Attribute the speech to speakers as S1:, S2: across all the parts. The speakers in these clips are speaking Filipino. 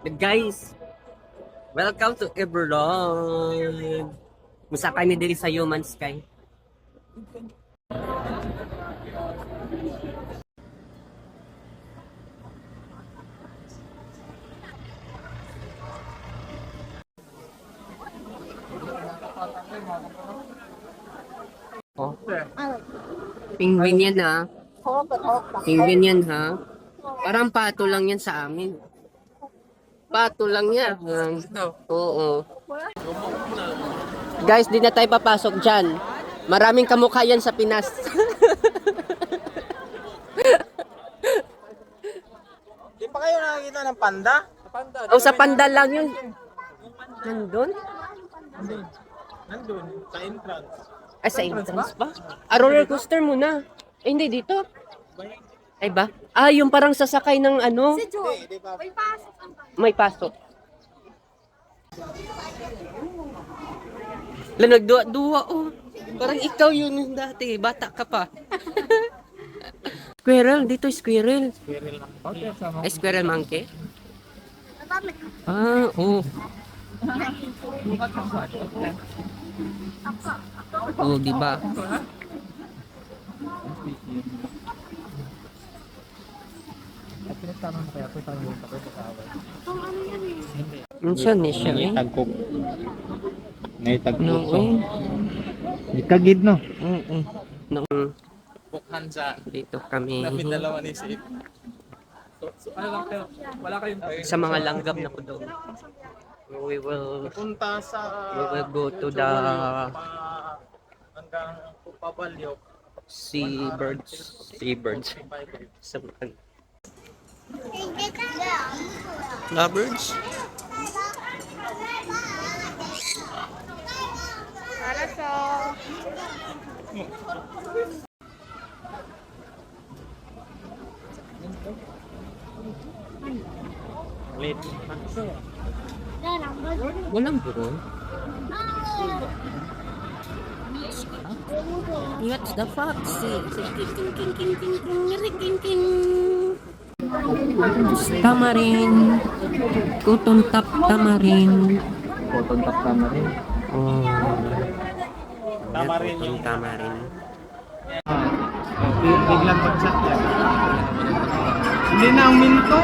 S1: Guys, welcome to Everlong. Musakay ni diri sa Human Sky. Oh. Penguin yan ha. Penguin yan ha. Parang pato lang yan sa amin. Pato lang yan. Oo. Guys, di na tayo papasok dyan. Maraming kamukha yan sa Pinas.
S2: Di pa kayo nakakita ng panda?
S1: O sa panda lang yun. Nandun?
S2: Nandun, sa entrance.
S1: Ay, sa entrance ba? Ah, roller coaster muna. Eh, hindi dito. Ay ba? Ah, yung parang sasakay ng ano?
S2: Di pa.
S1: May pasok. Nagduwa-duwa oh. Parang ikaw yun dati. Bata ka pa. Squirrel. Dito squirrel. Ay, squirrel monkey? Ah, oh. Oh, di ba? Minsan ni siya eh.
S2: Tagkok. May tagkok.
S1: No way.
S2: Ikagid no?
S1: No.
S2: Bukhan sa
S1: Dito kami.
S2: dalawa ni si ano lang kayo? Wala kayong
S1: Sa mga langgam na ko doon. We will
S2: punta sa
S1: go to the
S2: hanggang Pabalyo.
S1: seabirds. Sa mga lovebirds.
S2: Late.
S1: Walang buron. What's the foxy? Tamarin. Cotton top tamarin.
S2: Cotton top tamarin.
S1: Oh.
S2: Tamarin yung
S1: tamarin.
S2: biglang pag-chat yan. Hindi na ang minto.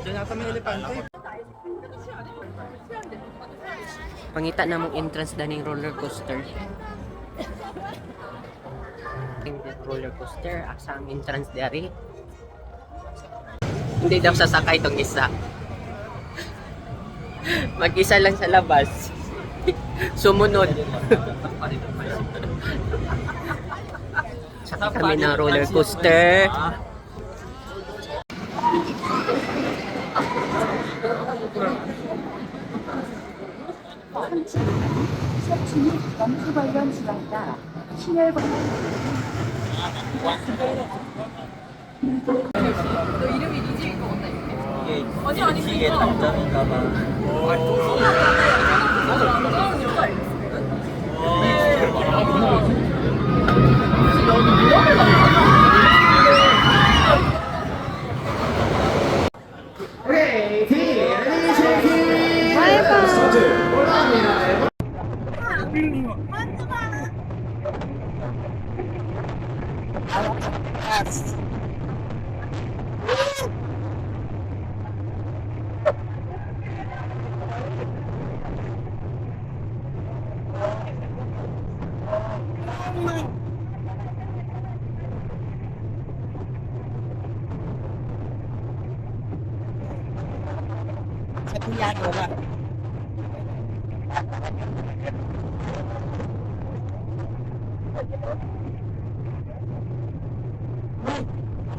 S2: Diyan ata may elepante.
S1: Pangita na mong entrance na ng roller coaster. Yung roller coaster, asa ang entrance dari. Hindi daw sasakay tong isa. Mag-isa lang sa labas. Sumunod. Sakay kami ng roller coaster.
S3: 검수 관련 지원이다. 신혈
S2: 이게 당장인가 봐.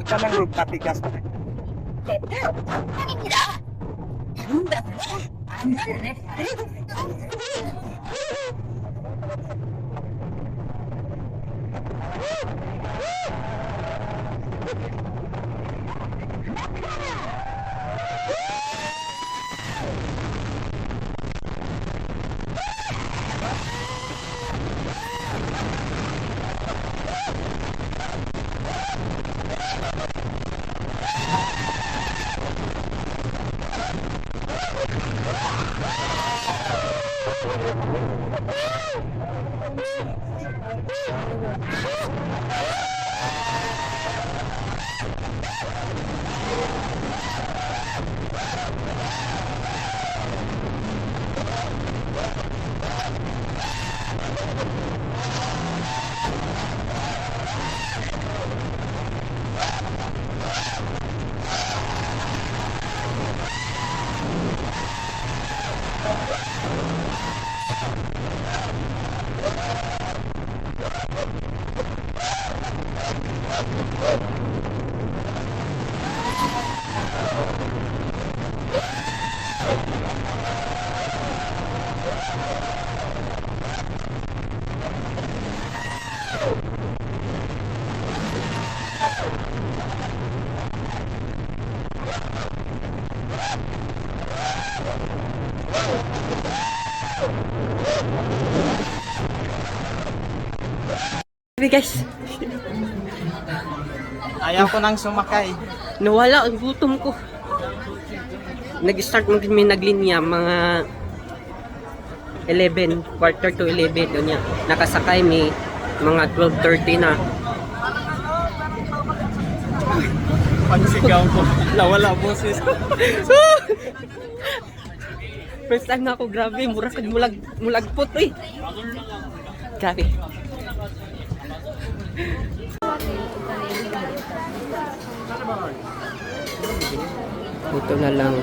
S4: Punta ng group copy gas.
S1: Hey guys,
S4: Ayaw ko nang sumakay.
S1: nawala ang gutom ko. Nag-start kami naglinya mga 11, quarter to 11 doon yan. Nakasakay may mga 12:30 na.
S4: Pagsigaw ko, nawala boses.
S1: First time na ako, grabe, mura kag mulagpot eh. Grabe. Ito na lang.